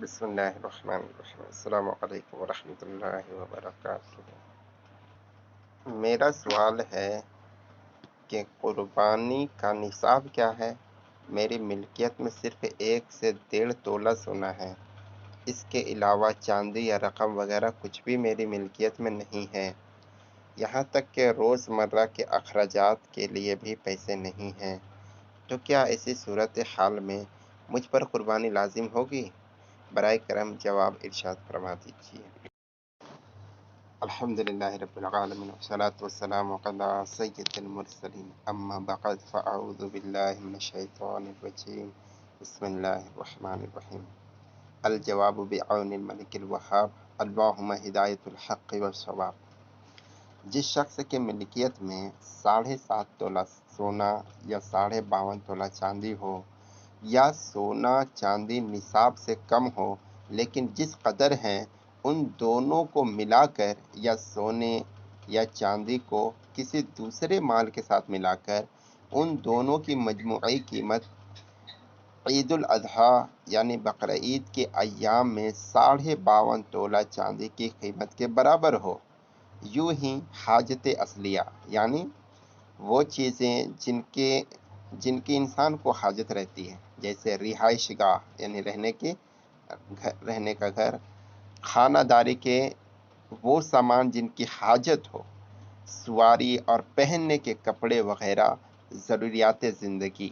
بسم اللہ الرحمن الرحیم۔ السلام علیکم ورحمۃ اللہ وبرکاتہ۔ میرا سوال ہے کہ قربانی کا نصاب کیا ہے؟ میری ملکیت میں صرف 1 سے 1.5 تولہ سونا ہے۔ اس کے علاوہ چاندی یا رقم وغیرہ کچھ بھی میری ملکیت میں نہیں ہے۔ یہاں تک کہ روزمرہ کے اخراجات کے لیے بھی پیسے نہیں ہیں۔ تو کیا ایسی صورتحال میں مجھ پر قربانی لازم ہوگی؟ برائے کرم جواب ارشاد فرما دیجیے۔ الحمدللہ رب العالمین والصلاة والسلام علی سید المرسلین، اما بعد فاعوذ باللہ من الشیطان الرجیم، بسم اللہ الرحمن الرحیم۔ الجواب بعون الملک الوہاب، اللہم ہدایت الحق والصواب۔ جس شخص کے ملکیت میں 7.5 تولہ سونا یا 52.5 تولہ چاندی ہو، یا سونا چاندی نصاب سے کم ہو لیکن جس قدر ہیں ان دونوں کو ملا کر، یا سونے یا چاندی کو کسی دوسرے مال کے ساتھ ملا کر ان دونوں کی مجموعی قیمت عید الاضحیٰ یعنی بقرعید کے ایام میں 52.5 تولہ چاندی کی قیمت کے برابر ہو۔ یوں ہی حاجت اصلیہ یعنی وہ چیزیں جن کی انسان کو حاجت رہتی ہے، جیسے رہائش گاہ یعنی رہنے کا گھر، خانہ داری کے وہ سامان جن کی حاجت ہو، سواری اور پہننے کے کپڑے وغیرہ، ضروریات زندگی،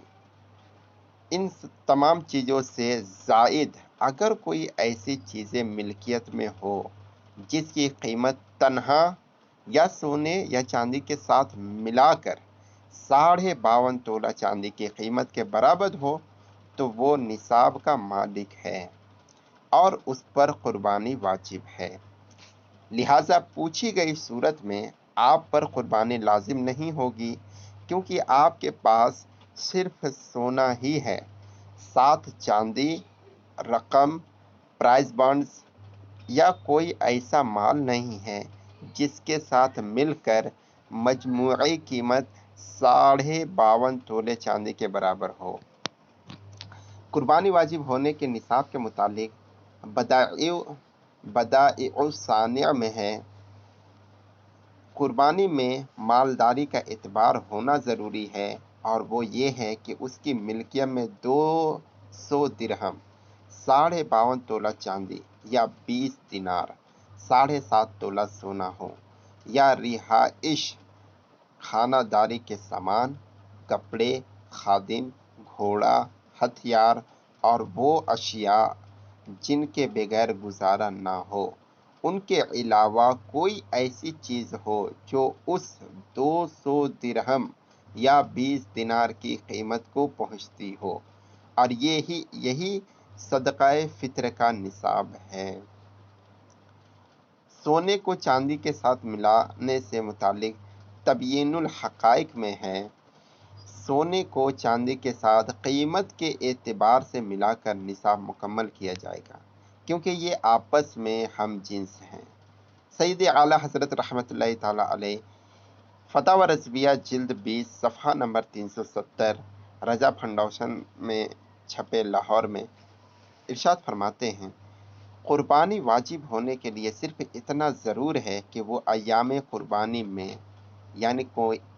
ان تمام چیزوں سے زائد اگر کوئی ایسی چیزیں ملکیت میں ہو جس کی قیمت تنہا یا سونے یا چاندی کے ساتھ ملا کر 52.5 تولہ چاندی کی قیمت کے برابر ہو، تو وہ نصاب کا مالک ہے اور اس پر قربانی واجب ہے۔ لہٰذا پوچھی گئی صورت میں آپ پر قربانی لازم نہیں ہوگی، کیونکہ آپ کے پاس صرف سونا ہی ہے، ساتھ چاندی، رقم، پرائز بانڈز یا کوئی ایسا مال نہیں ہے جس کے ساتھ مل کر مجموعی قیمت 52.5 تولے چاندی کے برابر ہو۔ قربانی واجب ہونے کے نصاب کے متعلق بدائع الصانع میں ہے۔ قربانی میں مالداری کا اعتبار ہونا ضروری ہے، اور وہ یہ ہے کہ اس کی ملکیت میں 200 درہم 52.5 تولہ چاندی یا 20 دینار 7.5 تولہ سونا ہو، یا رہائش، خانہ داری کے سامان، کپڑے، خادم، گھوڑا، ہتھیار اور وہ اشیاء جن کے بغیر گزارا نہ ہو، ان کے علاوہ کوئی ایسی چیز ہو جو اس 200 درہم یا 20 دینار کی قیمت کو پہنچتی ہو، اور یہی صدقہ فطر کا نصاب ہے۔ سونے کو چاندی کے ساتھ ملانے سے متعلق تبیین الحقائق میں ہے۔ سونے کو چاندی کے ساتھ قیمت کے اعتبار سے ملا کر نصاب مکمل کیا جائے گا، کیونکہ یہ آپس میں ہم جنس ہیں۔ سید اعلیٰ حضرت رحمۃ اللہ تعالی علیہ فتاوی رضویہ جلد 20 صفحہ نمبر 370 رضا فاؤنڈیشن میں چھپے لاہور میں ارشاد فرماتے ہیں، قربانی واجب ہونے کے لیے صرف اتنا ضرور ہے کہ وہ ایام قربانی میں یعنی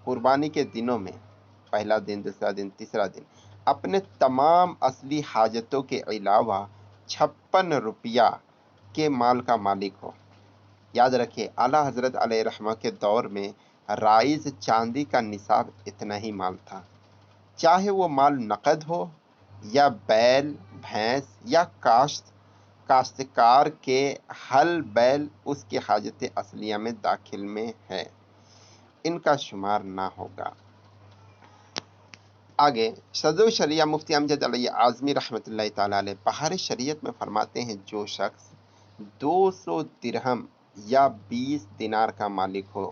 قربانی کے دنوں میں، پہلا دن، دوسرا دن، تیسرا دن، اپنے تمام اصلی حاجتوں کے علاوہ 56 روپیہ کے مال کا مالک ہو۔ یاد رکھیے، اعلیٰ حضرت علیہ رحمہ کے دور میں رائج چاندی کا نصاب اتنا ہی مال تھا، چاہے وہ مال نقد ہو یا بیل، بھینس یا کاشتکار کے ہل بیل اس کی حاجت اصلیہ میں داخل میں ہے، ان کا شمار نہ ہوگا۔ آگے صدر شریعہ مفتی امجد علی اعظمی رحمۃ اللہ تعالی علیہ بہار شریعت میں فرماتے ہیں، جو شخص 200 درہم یا 20 دینار کا مالک ہو،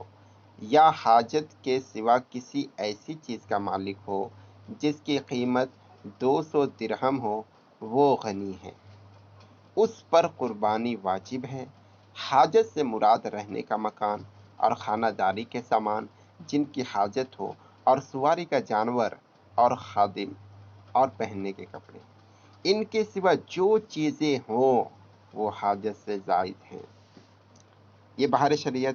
یا حاجت کے سوا کسی ایسی چیز کا مالک ہو جس کی قیمت 200 درہم ہو، وہ غنی ہے، اس پر قربانی واجب ہے۔ حاجت سے مراد رہنے کا مکان اور خانہ داری کے سامان جن کی حاجت ہو، اور سواری کا جانور اور خادم اور پہننے کے کپڑے۔ ان کے سوا جو چیزیں ہوں وہ حاجت سے زائد ہیں۔ یہ بہار شریعت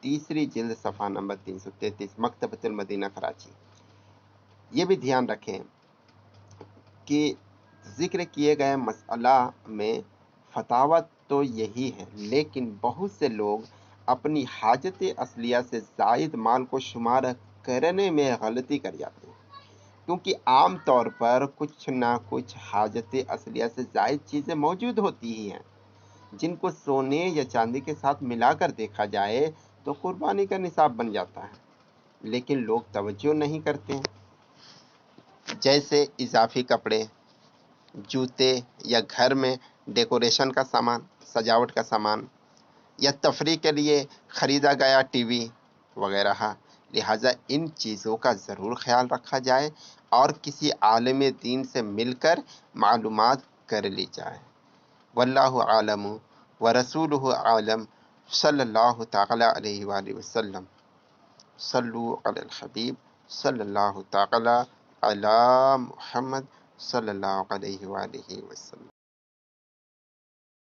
تیسری جلد صفحہ نمبر 333، مکتبۃ المدینہ کراچی۔ یہ بھی دھیان رکھیں کہ ذکر کیے گئے مسئلہ میں فتاوی تو یہی ہے، لیکن بہت سے لوگ اپنی حاجت اصلیہ سے زائد مال کو شمار کرنے میں غلطی کر جاتے ہیں، کیونکہ عام طور پر کچھ نہ کچھ حاجت اصلیہ سے زائد چیزیں موجود ہوتی ہی ہیں، جن کو سونے یا چاندی کے ساتھ ملا کر دیکھا جائے تو قربانی کا نصاب بن جاتا ہے، لیکن لوگ توجہ نہیں کرتے ہیں، جیسے اضافی کپڑے، جوتے یا گھر میں ڈیکوریشن کا سامان، سجاوٹ کا سامان، یا تفریح کے لیے خریدا گیا ٹی وی وغیرہ۔ لہٰذا ان چیزوں کا ضرور خیال رکھا جائے اور کسی عالم دین سے مل کر معلومات کر لی جائے۔ واللہ عالم ورسولہ عالم، صلی اللہ تعالی علیہ وآلہ وسلم۔ صلو علی الحبیب صلی اللہ تعالی علی محمد صلی اللہ علیہ وآلہ وسلم۔